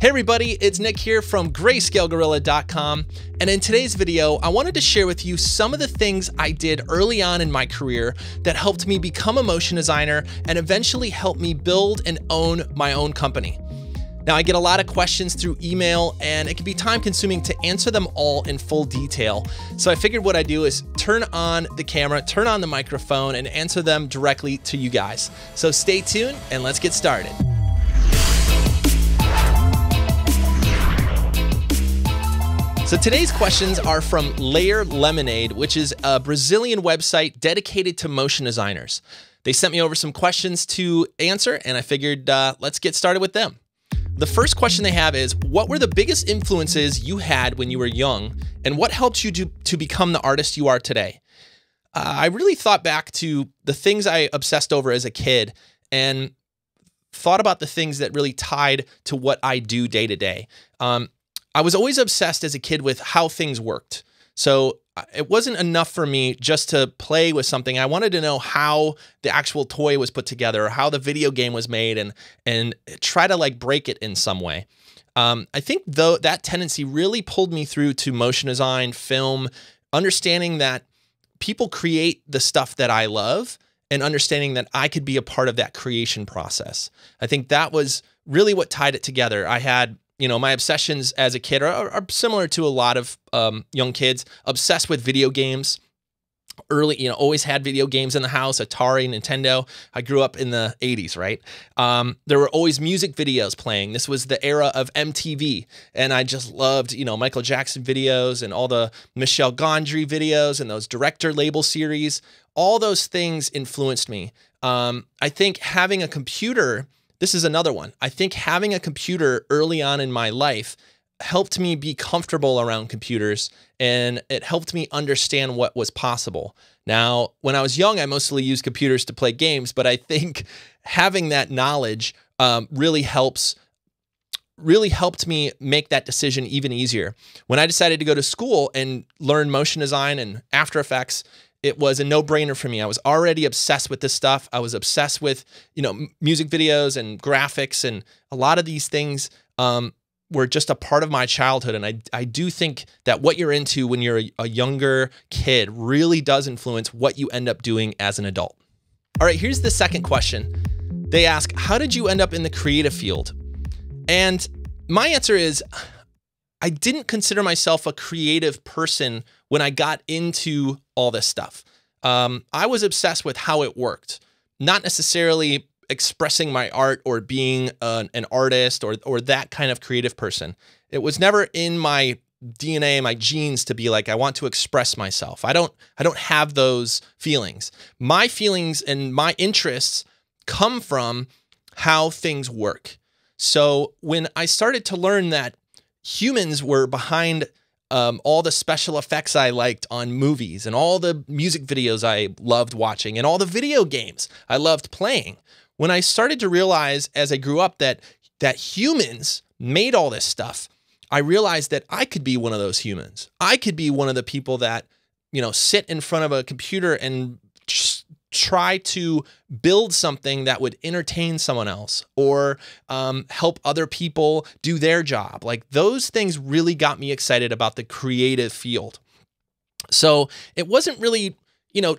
Hey everybody, it's Nick here from Greyscalegorilla.com, and in today's video, I wanted to share with you some of the things I did early on in my career that helped me become a motion designer and eventually helped me build and own my own company. Now, I get a lot of questions through email, and it can be time consuming to answer them all in full detail. So I figured what I'd do is turn on the camera, turn on the microphone, and answer them directly to you guys. So stay tuned and let's get started. So today's questions are from Layer Lemonade, which is a Brazilian website dedicated to motion designers. They sent me over some questions to answer, and I figured let's get started with them. The first question they have is, what were the biggest influences you had when you were young, and what helped you to become the artist you are today? I really thought back to the things I obsessed over as a kid and thought about the things that really tied to what I do day to day. I was always obsessed as a kid with how things worked. So it wasn't enough for me just to play with something. I wanted to know how the actual toy was put together, or how the video game was made, and try to like break it in some way. I think though that tendency really pulled me through to motion design, film, understanding that people create the stuff that I love and understanding that I could be a part of that creation process. I think that was really what tied it together. I had, my obsessions as a kid are similar to a lot of young kids, obsessed with video games. Early, always had video games in the house, Atari, Nintendo. I grew up in the 80s, right? There were always music videos playing. This was the era of MTV, and I just loved, Michael Jackson videos and all the Michel Gondry videos and those director label series. All those things influenced me. I think having a computer, this is another one. I think having a computer early on in my life helped me be comfortable around computers, and it helped me understand what was possible. Now, when I was young, I mostly used computers to play games, but I think having that knowledge really helped me make that decision even easier. When I decided to go to school and learn motion design and After Effects, it was a no-brainer for me. I was already obsessed with this stuff. I was obsessed with, music videos and graphics, and a lot of these things were just a part of my childhood. And I do think that what you're into when you're a younger kid really does influence what you end up doing as an adult. All right, here's the second question. They ask, how did you end up in the creative field? And my answer is, I didn't consider myself a creative person when I got into all this stuff. I was obsessed with how it worked, not necessarily expressing my art or being an artist or that kind of creative person. It was never in my DNA, my genes to be like, I want to express myself. I don't have those feelings. My feelings and my interests come from how things work. So when I started to learn that humans were behind all the special effects I liked on movies, and all the music videos I loved watching, and all the video games I loved playing, when I started to realize as I grew up that humans made all this stuff, I realized that I could be one of those humans. I could be one of the people that, sit in front of a computer and try to build something that would entertain someone else or help other people do their job. Like, those things really got me excited about the creative field. So it wasn't really,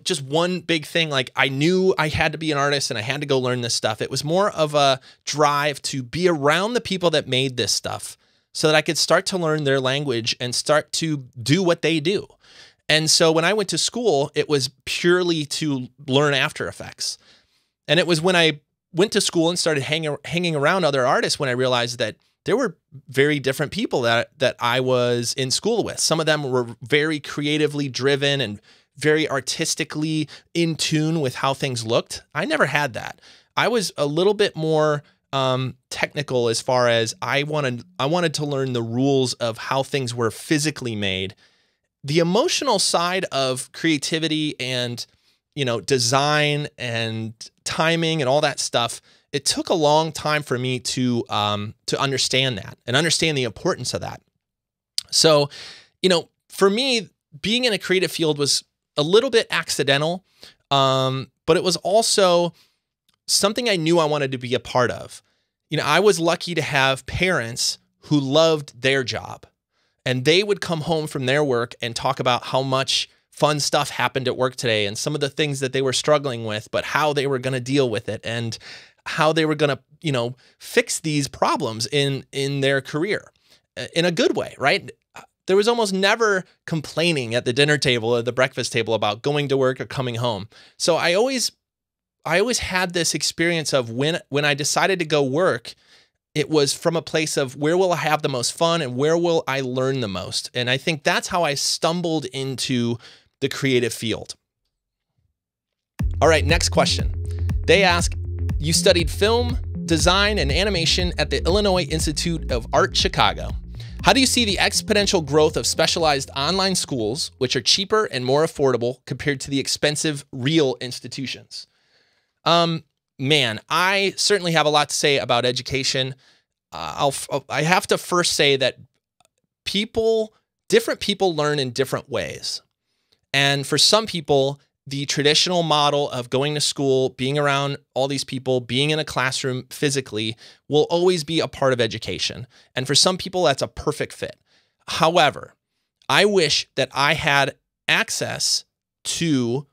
just one big thing. Like, I knew I had to be an artist and I had to go learn this stuff. It was more of a drive to be around the people that made this stuff so that I could start to learn their language and start to do what they do. And so when I went to school, it was purely to learn After Effects. And it was when I went to school and started hanging around other artists when I realized that there were very different people that I was in school with. Some of them were very creatively driven and very artistically in tune with how things looked. I never had that. I was a little bit more technical as far as I wanted to learn the rules of how things were physically made. The emotional side of creativity and, design and timing and all that stuff, it took a long time for me to understand that and understand the importance of that. So, for me, being in a creative field was a little bit accidental, but it was also something I knew I wanted to be a part of. I was lucky to have parents who loved their job. And they would come home from their work and talk about how much fun stuff happened at work today and some of the things that they were struggling with, but how they were going to deal with it and how they were going to, fix these problems in their career in a good way, right? There was almost never complaining at the dinner table or the breakfast table about going to work or coming home. So I always had this experience of when I decided to go work, it was from a place of where will I have the most fun and where will I learn the most? And I think that's how I stumbled into the creative field. All right, next question. They ask, you studied film, design, and animation at the Illinois Institute of Art, Chicago. How do you see the exponential growth of specialized online schools, which are cheaper and more affordable compared to the expensive real institutions? Man, I certainly have a lot to say about education. I have to first say that different people learn in different ways. And for some people, the traditional model of going to school, being around all these people, being in a classroom physically will always be a part of education. And for some people, that's a perfect fit. However, I wish that I had access to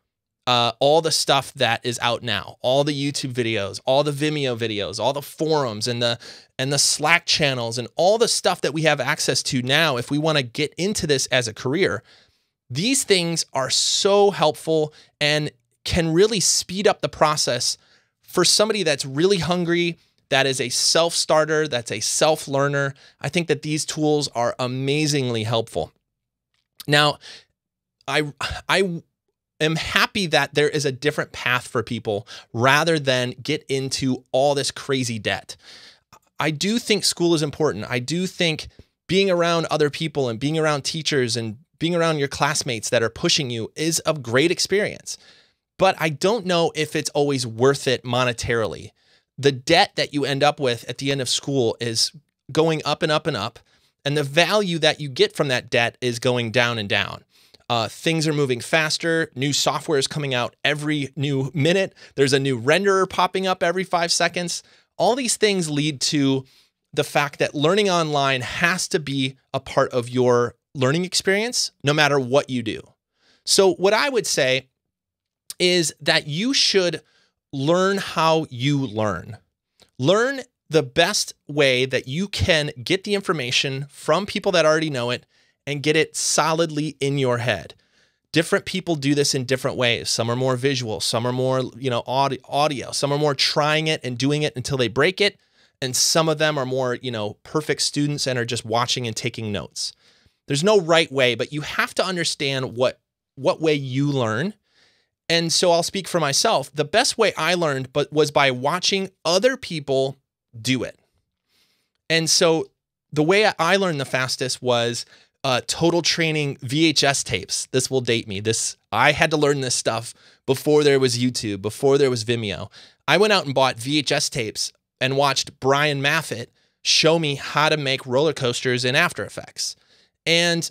all the stuff that is out now, all the YouTube videos, all the Vimeo videos, all the forums and the Slack channels and all the stuff that we have access to now if we want to get into this as a career. These things are so helpful and can really speed up the process for somebody that's really hungry, that is a self-starter, that's a self-learner. I think that these tools are amazingly helpful. Now, I am happy that there is a different path for people rather than get into all this crazy debt. I do think school is important. I do think being around other people and being around teachers and being around your classmates that are pushing you is a great experience. But I don't know if it's always worth it monetarily. The debt that you end up with at the end of school is going up and up and up. And the value that you get from that debt is going down and down. Things are moving faster. New software is coming out every new minute. There's a new renderer popping up every 5 seconds. All these things lead to the fact that learning online has to be a part of your learning experience, no matter what you do. So what I would say is that you should learn how you learn. Learn the best way that you can get the information from people that already know it and get it solidly in your head. Different people do this in different ways. Some are more visual, some are more, audio, some are more trying it and doing it until they break it. And some of them are more, perfect students and are just watching and taking notes. There's no right way, but you have to understand what way you learn. And so I'll speak for myself. The best way I learned was by watching other people do it. And so the way I learned the fastest was Total Training VHS tapes. This will date me. I had to learn this stuff before there was YouTube, before there was Vimeo. I went out and bought VHS tapes and watched Brian Maffett show me how to make roller coasters in After Effects. And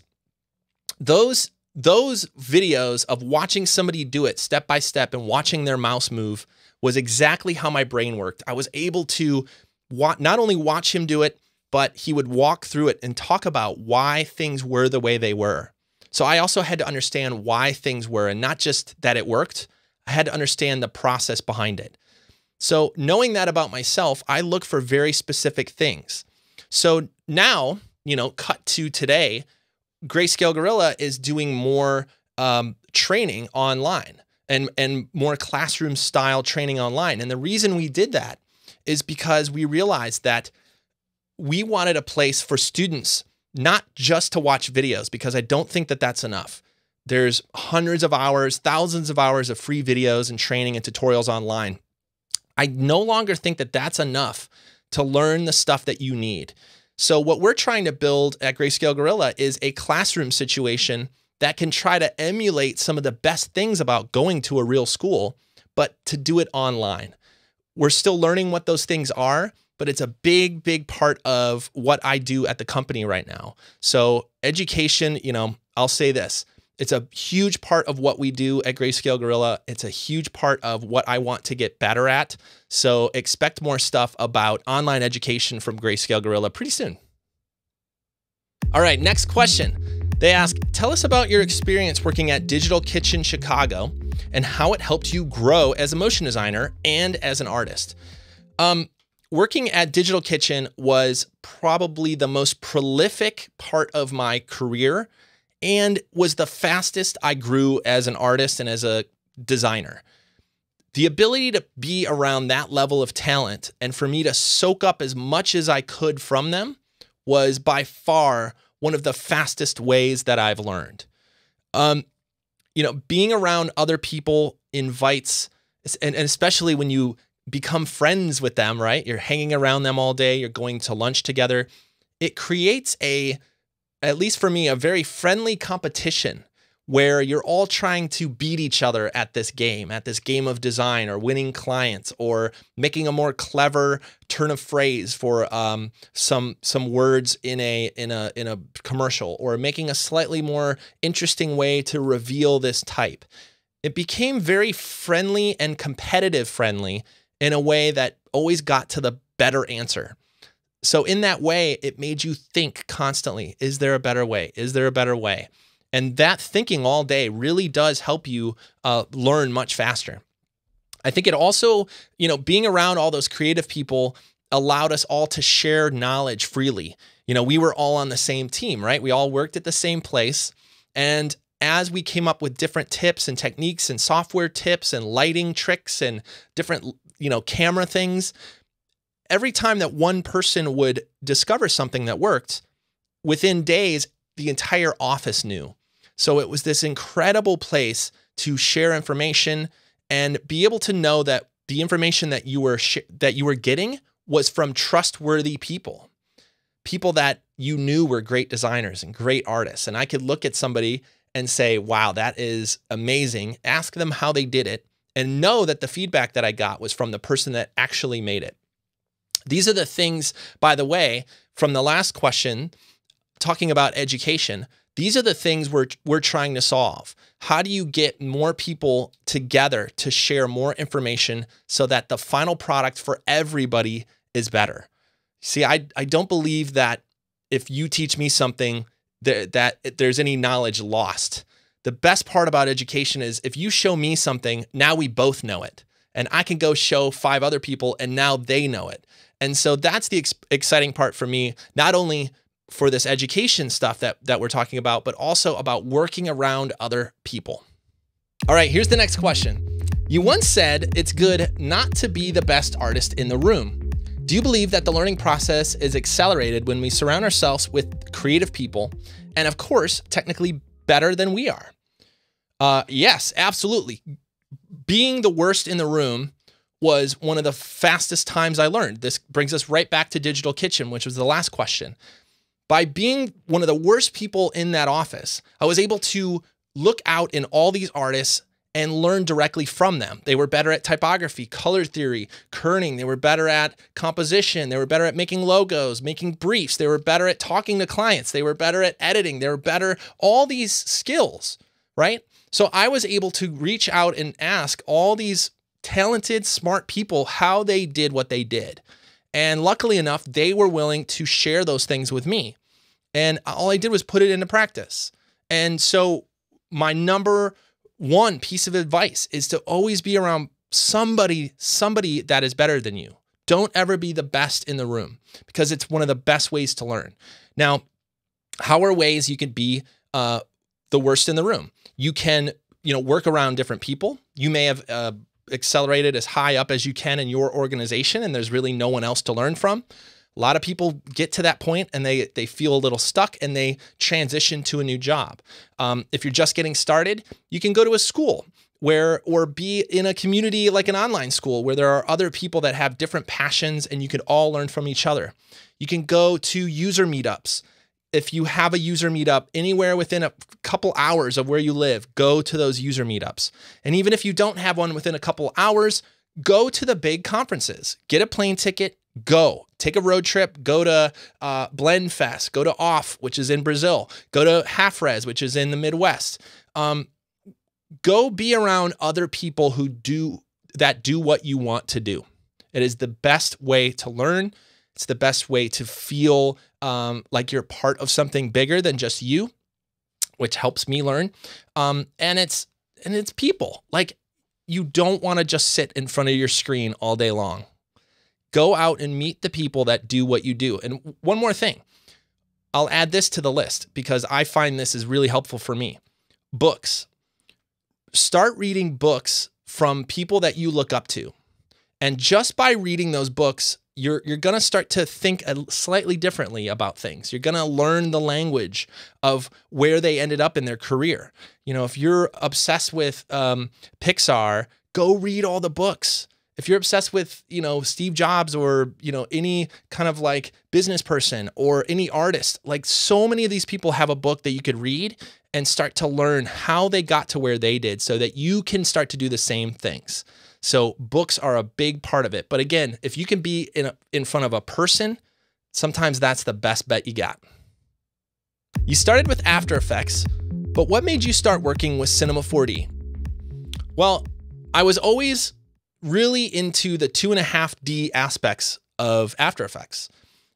those videos of watching somebody do it step by step and watching their mouse move was exactly how my brain worked. I was able to not only watch him do it, but he would walk through it and talk about why things were the way they were. So I also had to understand why things were, and not just that it worked. I had to understand the process behind it. So knowing that about myself, I look for very specific things. So now, cut to today, Greyscalegorilla is doing more training online and more classroom style training online. And the reason we did that is because we realized that we wanted a place for students not just to watch videos, because I don't think that that's enough. There's hundreds of hours, thousands of hours of free videos and training and tutorials online. I no longer think that that's enough to learn the stuff that you need. So what we're trying to build at Greyscalegorilla is a classroom situation that can try to emulate some of the best things about going to a real school, but to do it online. We're still learning what those things are, but it's a big, big part of what I do at the company right now. So education, I'll say this. It's a huge part of what we do at Greyscalegorilla. It's a huge part of what I want to get better at. So expect more stuff about online education from Greyscalegorilla pretty soon. All right, next question. They ask, tell us about your experience working at Digital Kitchen Chicago and how it helped you grow as a motion designer and as an artist. Working at Digital Kitchen was probably the most prolific part of my career and was the fastest I grew as an artist and as a designer. The ability to be around that level of talent and for me to soak up as much as I could from them was by far one of the fastest ways that I've learned. Being around other people invites, and especially when you become friends with them, right? You're hanging around them all day, you're going to lunch together. It creates at least for me, a very friendly competition where you're all trying to beat each other at this game of design or winning clients or making a more clever turn of phrase for some words in a commercial or making a slightly more interesting way to reveal this type. It became very friendly and competitive friendly in a way that always got to the better answer. So in that way, it made you think constantly, is there a better way? Is there a better way? And that thinking all day really does help you learn much faster. I think it also, being around all those creative people allowed us all to share knowledge freely. We were all on the same team, right? We all worked at the same place. And as we came up with different tips and techniques and software tips and lighting tricks and different, camera things, every time that one person would discover something that worked, within days, the entire office knew. So it was this incredible place to share information and be able to know that the information that you were getting was from trustworthy people that you knew were great designers and great artists. And I could look at somebody and say, wow, that is amazing. Ask them how they did it and know that the feedback that I got was from the person that actually made it. These are the things, by the way, from the last question, talking about education, these are the things we're trying to solve. How do you get more people together to share more information so that the final product for everybody is better? See, I don't believe that if you teach me something that there's any knowledge lost. The best part about education is if you show me something, now we both know it. And I can go show 5 other people and now they know it. And so that's the exciting part for me, not only for this education stuff that we're talking about, but also about working around other people. All right, here's the next question. You once said it's good not to be the best artist in the room. Do you believe that the learning process is accelerated when we surround ourselves with creative people and, of course, technically better than we are? Yes, absolutely. Being the worst in the room was one of the fastest times I learned. This brings us right back to Digital Kitchen, which was the last question. By being one of the worst people in that office, I was able to look out in all these artists and learn directly from them. They were better at typography, color theory, kerning. They were better at composition. They were better at making logos, making briefs. They were better at talking to clients. They were better at editing. They were better, all these skills, right? So I was able to reach out and ask all these talented, smart people how they did what they did. And luckily enough, they were willing to share those things with me. And all I did was put it into practice. And so my number one piece of advice is to always be around somebody that is better than you. Don't ever be the best in the room because it's one of the best ways to learn. Now, how are ways you can be the worst in the room? You can, work around different people. You may have accelerated as high up as you can in your organization and there's really no one else to learn from. A lot of people get to that point and they feel a little stuck and they transition to a new job. If you're just getting started, you can go to a school or be in a community like an online school where there are other people that have different passions and you can all learn from each other. You can go to user meetups. If you have a user meetup anywhere within a couple hours of where you live, go to those user meetups. And even if you don't have one within a couple hours, go to the big conferences. Get a plane ticket, go. Take a road trip, go to Blend Fest, go to Off, which is in Brazil, go to Half Res, which is in the Midwest. Go be around other people who do what you want to do. It is the best way to learn. It's the best way to feel like you're part of something bigger than just you, which helps me learn. And it's people. Like, you don't want to just sit in front of your screen all day long. Go out and meet the people that do what you do. And one more thing, I'll add this to the list because I find this is really helpful for me. Books. Start reading books from people that you look up to. And just by reading those books, you're going to start to think slightly differently about things. You're going to learn the language of where they ended up in their career. You know, if you're obsessed with Pixar, go read all the books. If you're obsessed with, you know, Steve Jobs or, you know, any kind of like business person or any artist, like so many of these people have a book that you could read and start to learn how they got to where they did so that you can start to do the same things. So books are a big part of it. But again, if you can be in front of a person, sometimes that's the best bet you got. You started with After Effects, but what made you start working with Cinema 4D? Well, I was always really into the 2.5D aspects of After Effects.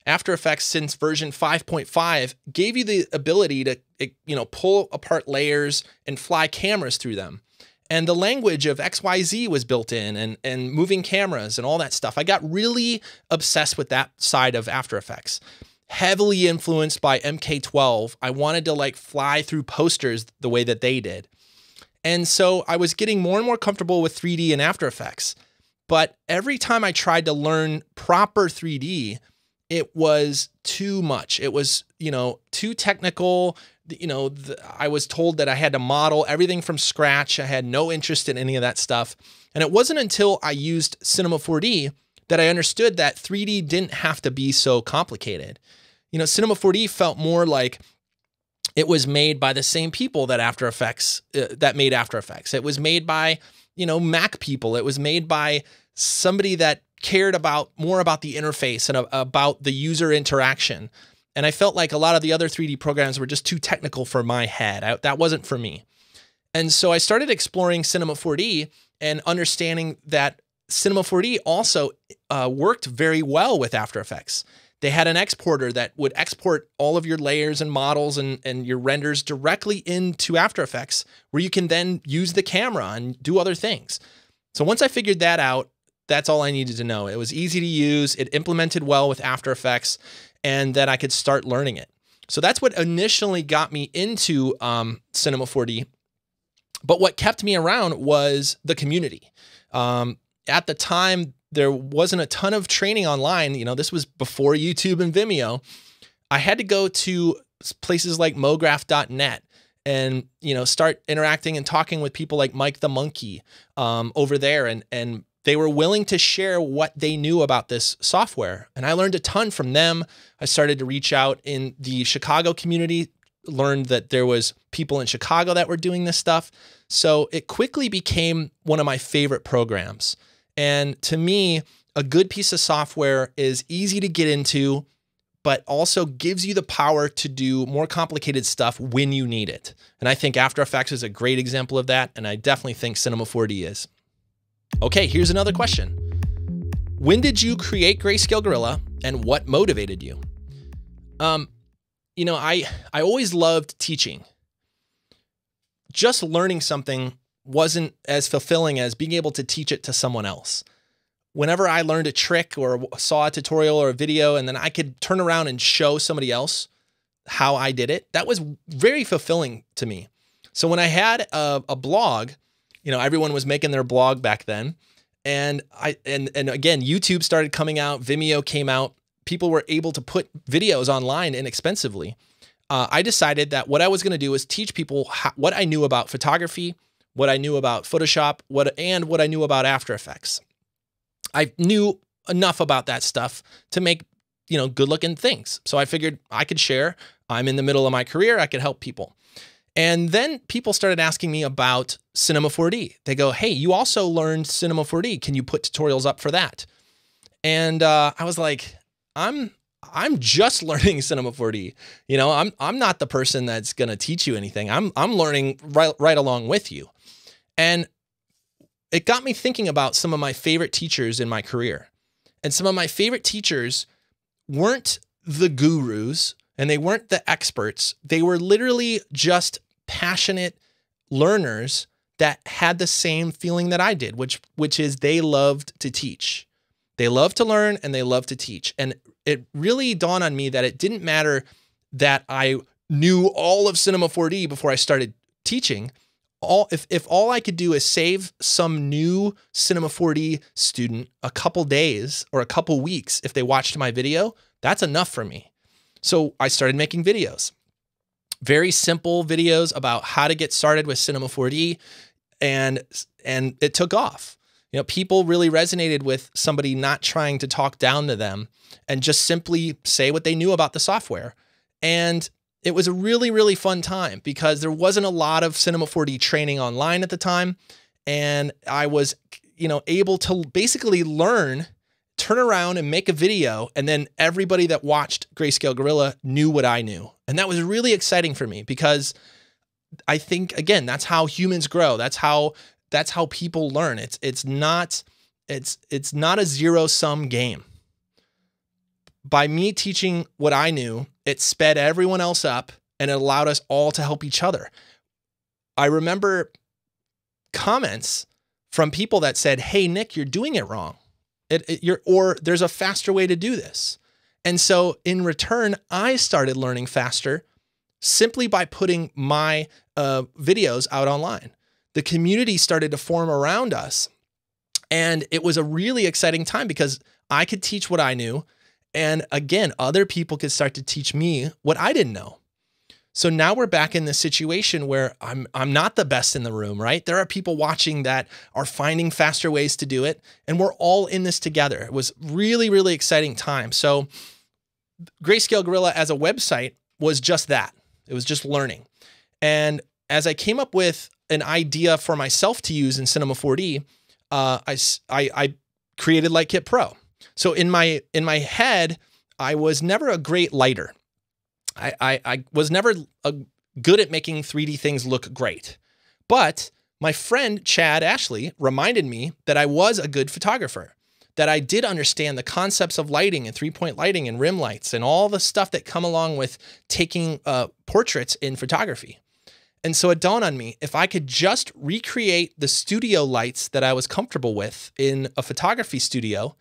After Effects, since version 5.5, gave you the ability to, you know, pull apart layers and fly cameras through them. And the language of XYZ was built in and moving cameras and all that stuff. I got really obsessed with that side of After Effects. Heavily influenced by MK12. I wanted to like fly through posters the way that they did. And so I was getting more and more comfortable with 3D and After Effects. But every time I tried to learn proper 3D, it was too much. It was, you know, too technical. You know, I was told that I had to model everything from scratch. I had no interest in any of that stuff. And it wasn't until I used Cinema 4D that I understood that 3D didn't have to be so complicated. You know, Cinema 4D felt more like it was made by the same people that After Effects, that made After Effects. It was made by, you know, Mac people. It was made by somebody that cared more about the interface and about the user interaction. And I felt like a lot of the other 3D programs were just too technical for my head. That wasn't for me. And so I started exploring Cinema 4D and understanding that Cinema 4D also worked very well with After Effects. They had an exporter that would export all of your layers and models and your renders directly into After Effects, where you can then use the camera and do other things. So once I figured that out, that's all I needed to know. It was easy to use. It implemented well with After Effects, and then I could start learning it. So that's what initially got me into Cinema 4D. But what kept me around was the community. At the time, there wasn't a ton of training online. You know, this was before YouTube and Vimeo. I had to go to places like mograph.net and, you know, start interacting and talking with people like Mike the Monkey over there. And they were willing to share what they knew about this software. And I learned a ton from them. I started to reach out in the Chicago community, learned that there was people in Chicago that were doing this stuff. So it quickly became one of my favorite programs. And to me, a good piece of software is easy to get into, but also gives you the power to do more complicated stuff when you need it. And I think After Effects is a great example of that. And I definitely think Cinema 4D is. Okay, here's another question. When did you create Greyscalegorilla and what motivated you? You know, I always loved teaching. Just learning something wasn't as fulfilling as being able to teach it to someone else. Whenever I learned a trick or saw a tutorial or a video and then I could turn around and show somebody else how I did it, that was very fulfilling to me. So when I had a blog, you know, everyone was making their blog back then. And again, YouTube started coming out, Vimeo came out, people were able to put videos online inexpensively. I decided that what I was going to do was teach people what I knew about photography, what I knew about Photoshop, and what I knew about After Effects. I knew enough about that stuff to make, you know, good looking things. So I figured I could share. I'm in the middle of my career. I could help people. And then people started asking me about Cinema 4D. They go, hey, you also learned Cinema 4D. Can you put tutorials up for that? And I was like, I'm just learning Cinema 4D. You know, I'm not the person that's going to teach you anything. I'm learning right along with you. And it got me thinking about some of my favorite teachers in my career. And some of my favorite teachers weren't the gurus and they weren't the experts. They were literally just passionate learners that had the same feeling that I did, which is they loved to teach. They love to learn and they love to teach. And it really dawned on me that it didn't matter that I knew all of Cinema 4D before I started teaching. If all I could do is save some new Cinema 4D student a couple days or a couple weeks if they watched my video, that's enough for me. So I started making videos. Very simple videos about how to get started with Cinema 4D, and it took off. You know, people really resonated with somebody not trying to talk down to them and just simply say what they knew about the software. And it was a really, really fun time because there wasn't a lot of Cinema 4D training online at the time. And I was, able to basically learn, turn around and make a video. And then everybody that watched Greyscalegorilla knew what I knew. And that was really exciting for me because I think, again, that's how humans grow. That's how people learn. It's not a zero-sum game. By me teaching what I knew, it sped everyone else up and it allowed us all to help each other. I remember comments from people that said, "Hey, Nick, you're doing it wrong. Or there's a faster way to do this." And so in return, I started learning faster simply by putting my videos out online. The community started to form around us. And it was a really exciting time because I could teach what I knew. And again, other people could start to teach me what I didn't know. So now we're back in this situation where I'm not the best in the room, right? There are people watching that are finding faster ways to do it. And we're all in this together. It was really, really exciting time. So Greyscalegorilla as a website was just that. It was just learning. And as I came up with an idea for myself to use in Cinema 4D, I created Lightkit Pro. So in my head, I was never a great lighter. I was never good at making 3D things look great. But my friend Chad Ashley reminded me that I was a good photographer, that I did understand the concepts of lighting and 3-point lighting and rim lights and all the stuff that come along with taking portraits in photography. And so it dawned on me, if I could just recreate the studio lights that I was comfortable with in a photography studio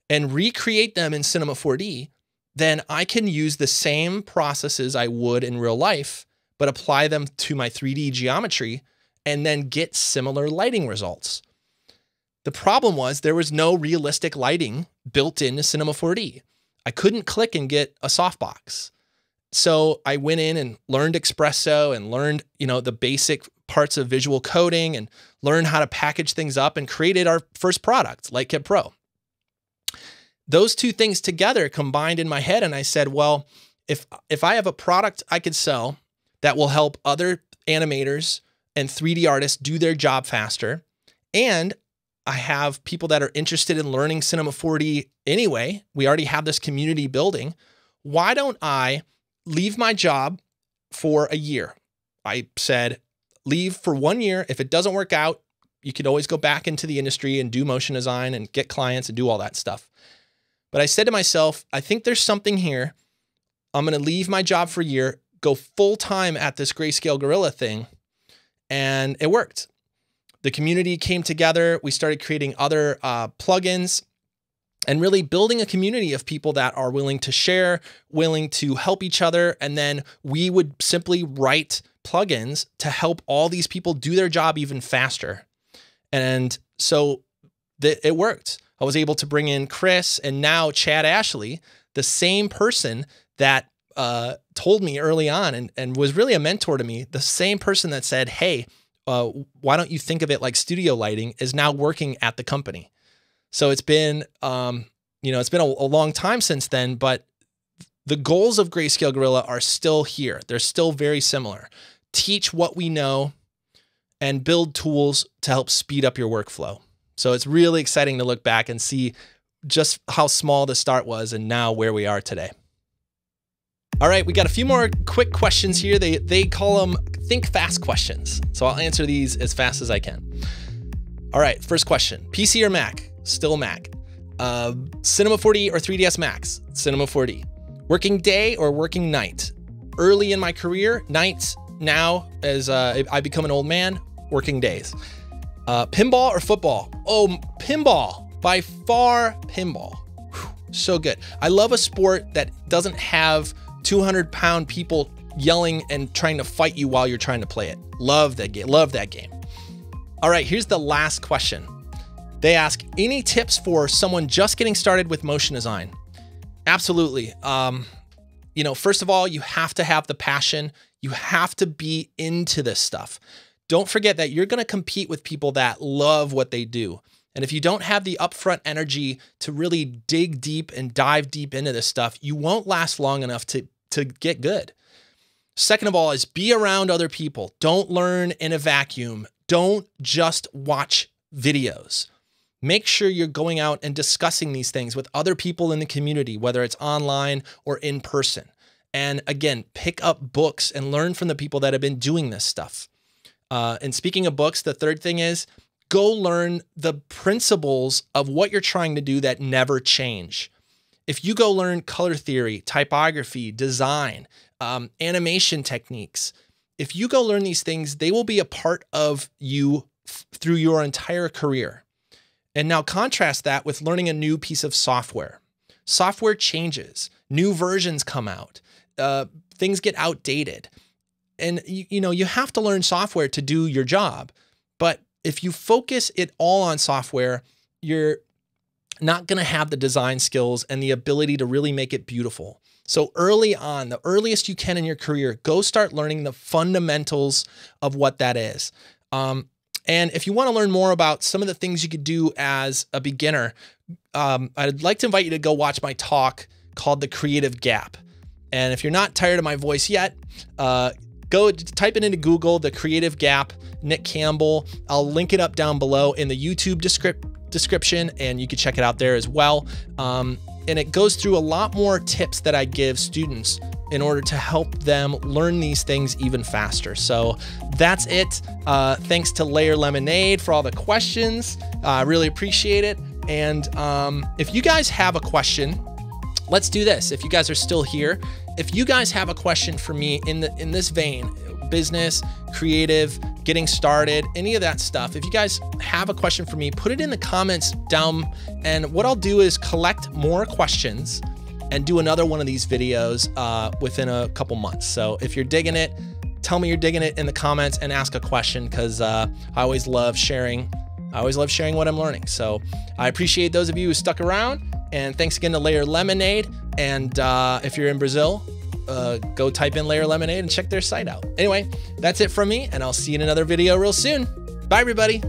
and recreate them in Cinema 4D, then I can use the same processes I would in real life, but apply them to my 3D geometry and then get similar lighting results. The problem was there was no realistic lighting built into Cinema 4D. I couldn't click and get a softbox. So I went in and learned Espresso and learned, the basic parts of visual coding and learned how to package things up and created our first product, Lightkit Pro. Those two things together combined in my head. And I said, well, if I have a product I could sell that will help other animators and 3D artists do their job faster, and I have people that are interested in learning Cinema 4D anyway, we already have this community building, why don't I leave my job for a year? I said, leave for 1 year. If it doesn't work out, you could always go back into the industry and do motion design and get clients and do all that stuff. But I said to myself, I think there's something here. I'm going to leave my job for a year, go full time at this Greyscalegorilla thing. And it worked. The community came together. We started creating other plugins and really building a community of people that are willing to share, willing to help each other. And then we would simply write plugins to help all these people do their job even faster. And so it worked. I was able to bring in Chris and now Chad Ashley, the same person that told me early on and was really a mentor to me, the same person that said, hey, why don't you think of it like studio lighting, is now working at the company. So it's been, it's been a long time since then, but the goals of Greyscalegorilla are still here. They're still very similar. Teach what we know and build tools to help speed up your workflow. So it's really exciting to look back and see just how small the start was and now where we are today. All right, we got a few more quick questions here. They call them think fast questions. So I'll answer these as fast as I can. All right, first question, PC or Mac? Still Mac. Cinema 4D or 3ds Max? Cinema 4D. Working day or working night? Early in my career, nights. Now, as I become an old man, working days. Pinball or football? Oh, pinball. By far, pinball. Whew, so good. I love a sport that doesn't have 200-pound people yelling and trying to fight you while you're trying to play it. Love that game. Love that game. All right, here's the last question. They ask, any tips for someone just getting started with motion design? Absolutely. You know, first of all, you have to have the passion. You have to be into this stuff. Don't forget that you're going to compete with people that love what they do. And if you don't have the upfront energy to really dig deep and dive deep into this stuff, you won't last long enough to get good. Second of all is be around other people. Don't learn in a vacuum. Don't just watch videos. Make sure you're going out and discussing these things with other people in the community, whether it's online or in person. And again, pick up books and learn from the people that have been doing this stuff. And speaking of books, the third thing is go learn the principles of what you're trying to do that never change. If you go learn color theory, typography, design, animation techniques, if you go learn these things, they will be a part of you through your entire career. And now contrast that with learning a new piece of software. Software changes, new versions come out, things get outdated. And you know, you have to learn software to do your job. But if you focus it all on software, you're not going to have the design skills and the ability to really make it beautiful. So early on, the earliest you can in your career, go start learning the fundamentals of what that is. And if you want to learn more about some of the things you could do as a beginner, I'd like to invite you to go watch my talk called The Creative Gap. And if you're not tired of my voice yet, go type it into Google, The Creative Gap, Nick Campbell. I'll link it up down below in the YouTube description, and you can check it out there as well. And it goes through a lot more tips that I give students in order to help them learn these things even faster. So that's it. Thanks to Layer Lemonade for all the questions. I really appreciate it. And if you guys have a question, let's do this. If you guys are still here, if you guys have a question for me in this vein, business, creative, getting started, any of that stuff, if you guys have a question for me, put it in the comments down. And what I'll do is collect more questions and do another one of these videos within a couple months. So if you're digging it, tell me you're digging it in the comments and ask a question, because I always love sharing. I always love sharing what I'm learning. So I appreciate those of you who stuck around, and thanks again to Layer Lemonade. And if you're in Brazil, go type in Layer Lemonade and check their site out. Anyway, that's it from me, and I'll see you in another video real soon. Bye, everybody.